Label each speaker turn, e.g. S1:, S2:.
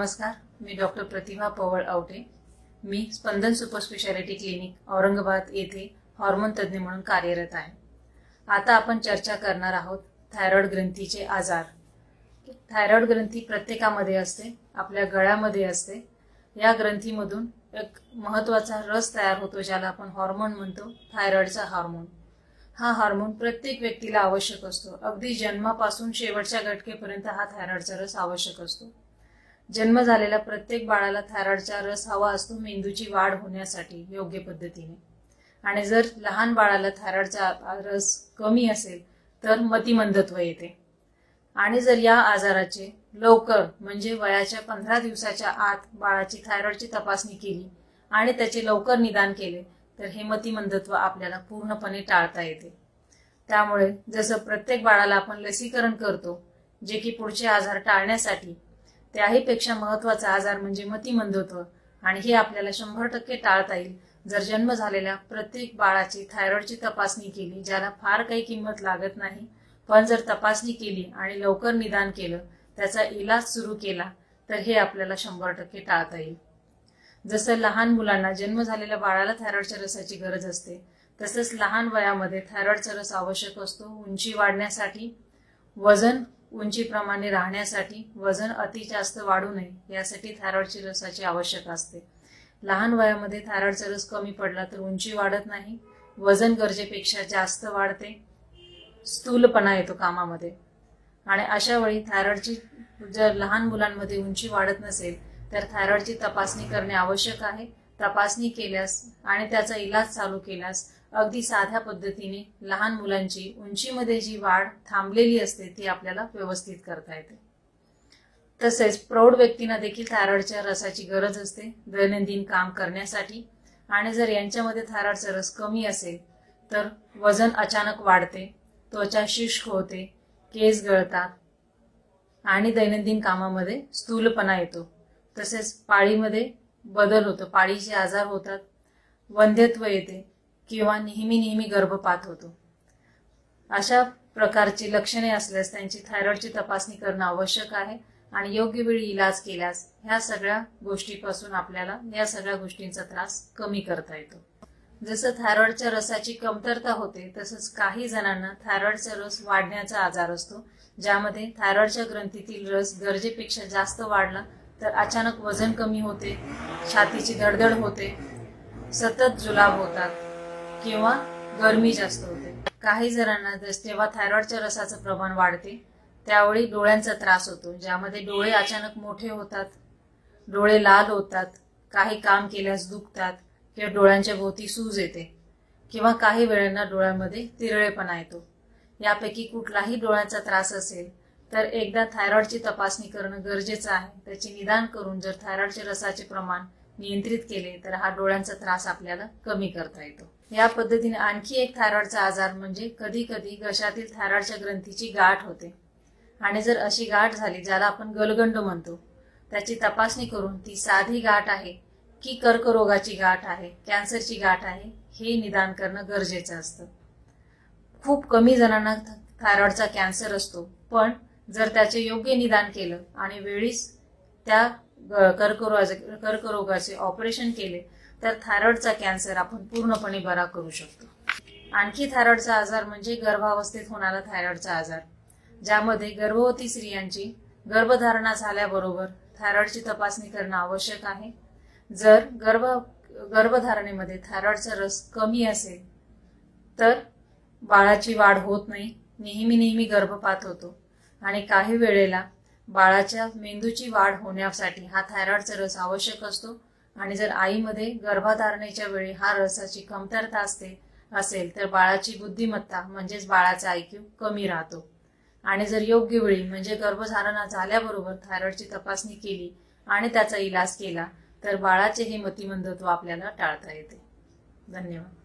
S1: नमस्कार, मी डॉक्टर प्रतिभा पवळ आवटे। मी स्पंदन super speciality clinic Aurangabad येथे hormone तज्ञ म्हणून कार्यरत आहे। आता आपण चर्चा करणार आहोत थायरॉइड ग्रंथीचे आजार। थायरॉइड ग्रंथी प्रत्येकामध्ये असते, आपल्या गळ्यामध्ये असते। या ग्रंथीमधून एक महत्त्वाचा रस तयार होतो ज्याला आपण हार्मोन म्हणतो, थायरॉइडचा हार्मोन। हा हार्मोन प्रत्येक व्यक्तीला आवश्यक असतो। अगदी जन्मापासून शेवटच्या घटकेपर्यंत हा थायरॉइडचा रस आवश्यक असतो। जन्म झालेल्या प्रत्येक बाळाला थायरॉइडचा रस हवा असतो मेंदूची वाढ होण्यासाठी योग्य पद्धतीने। आणि जर लहान बाळाला थायरॉइडचा रस कमी असेल तर मतिमंदत्व येते। आणि जर या आजाराचे लवकर म्हणजे वयाच्या 15 दिवसाच्या आत बाळाची थायरॉइडची तपासणी केली आणि त्याचे लवकर निदान केले तर हे मतिमंदत्व आपल्याला पूर्णपणे टाळता येते। त्यामुळे जसं प्रत्येक बाळाला आपण लसीकरण करतो जे की पुढचे आजार टाळण्यासाठी, त्याही पेक्षा महत्त्वाचा आजार म्हणजे मतिमंदत्व, आणि हे आपल्याला 100% टाळता येईल जर जन्म झालेल्या प्रत्येक बाळाची थायरॉइडची तपासणी केली, ज्याला फार काही किंमत लागत नाही। पण जर तपासणी केली आणि लवकर निदान केलं, त्याचा इलाज सुरू केला तर हे आपल्याला 100% टाळता येईल। जसं लहान मुलांना जन्म झालेल्या बाळाला थायरॉइडच्या रसाची गरज असते, तसंच लहान वयामध्ये थायरॉइडचा रस आवश्यक असतो उंची वाढण्यासाठी, वजन उंचीप्रमाणे राहण्यासाठी, वजन अति जास्त वाढू नये यासाठी थायरॉइडची रसाची आवश्यक असते। लहान वयामध्ये थायरॉइडचा रस कमी पडला तर उंची वाढत नाही, वजन गरजेपेक्षा जास्त वाढते, स्थूलपणा येतो कामामध्ये। आणि अशा वेळी थायरॉइडची जर लहान मुलांमध्ये उंची वाढत नसेल तर थायरॉइडची तपासणी करणे आवश्यक आहे। तपासणी केल्यास आणि त्याचा इलाज चालू केल्यास अगदी साध्या पद्धतीने लहान मुलांची उंचीमध्ये जी वाढ थांबलेली असते ती आपल्याला व्यवस्थित करता येते। तसेच प्रौढ व्यक्तींना देखील थायरॉइडच्या रसाची गरज असते दैनंदिन काम करण्यासाठी। आणि जर यांच्यामध्ये थायरॉइडचा रस कमी असेल तर वजन अचानक वाढते, त्वचा शुष्क होते, केस गळतात आणि दैनंदिन कामामध्ये स्थूलपणा येतो। तसेच पाळीमध्ये बदल होतो, पाळीचे आजार होतात, वंध्यत्व येते किंवा नेहमी गर्भपात होतो। अशा प्रकारची लक्षणे असल्यास त्यांची थायरॉइडची तपासणी करणं आवश्यक आहे। आणि योग्य वेळी इलाज केल्यास ह्या सगळ्या गोष्टींपासून आपल्याला या सगळ्या गोष्टींचा त्रास कमी करता येतो। जसं थायरॉइडच्या रसाची कमतरता होते तसंच काही जणांना थायरॉइडचा रस वाढण्याचा आजार असतो, ज्यामध्ये थायरॉइडच्या ग्रंथीतील रस गरजेपेक्षा जास्त वाढला तर अचानक वजन कमी होते, छातीची धडधड होते, सतत जुलाब होतात किंवा गरमी जास्त होते। काही जणांना जेव्हा थायरॉइडच्या रसाचं प्रमाण वाढते त्यावेळी डोळ्यांचा त्रास होतो, ज्यामध्ये डोळे अचानक मोठे होतात, डोळे लाल होतात, काही काम केल्यास दुखतात किंवा डोळ्यांच्या भोवती सूज येते किंवा काही वेळांना डोळ्यांमध्ये तिरळेपणा येतो। यापैकी कुठलाही डोळ्यांचा त्रास असेल तर एकदा थायरॉइडची तपासणी करणं गरजेचं आहे। त्याचे निदान करून जर थायरॉइडच्या रसाचे प्रमाण नियंत्रित केले तर हा डोळ्यांचा त्रास आपल्याला कमी करता येतो। या पद्धतीने आणखी एक थायरॉइडचा आजार म्हणजे कधी कधी घशातील थायरॉइडच्या ग्रंथीची गाठ होते। आणि जर अशी गाठ झाली ज्याला आपण गलगंड म्हणतो, त्याची तपासणी करून ती साधी गाठ आहे की कर्करोगाची गाठ आहे, कॅन्सरची गाठ आहे हे निदान करणं गरजेचं असतं। खूप कमी जणांना थायरॉइडचा कॅन्सर असतो, पण जर त्याचे योग्य निदान केलं आणि वेळीच त्या कर्करोगाचे ऑपरेशन केले तर थायरॉइडचा कॅन्सर आपण पूर्णपणे बरा करू शकतो। आणखी थायरॉइडचा आजार म्हणजे गर्भावस्थेत होणारा थायरॉइडचा आजार, ज्यामध्ये गर्भवती स्त्रियांची गर्भधारणा झाल्याबरोबर थायरॉइडची तपासणी करणं आवश्यक आहे। जर गर्भधारणेमध्ये थायरॉइडचा रस कमी असेल तर बाळाची वाढ होत नाही, नेहमी गर्भपात होतो आणि काही वेळेला बाळाच्या मेंदूची वाढ होण्यासाठी हा थायरॉइडचा रस आवश्यक असतो। आणि जर आईमध्ये गर्भधारणेच्या वेळी हा रसाची कमतरता असेल तर बाळाची बुद्धिमत्ता म्हणजेच बाळाचा IQ कमी राहतो। आणि जर योग्य वेळी म्हणजे गर्भधारणा झाल्याबरोबर थायरॉइडची तपासणी केली आणि त्याचा इलाज केला तर बाळाचे हे मतिमंदत्व आपल्याला टाळता येते। धन्यवाद।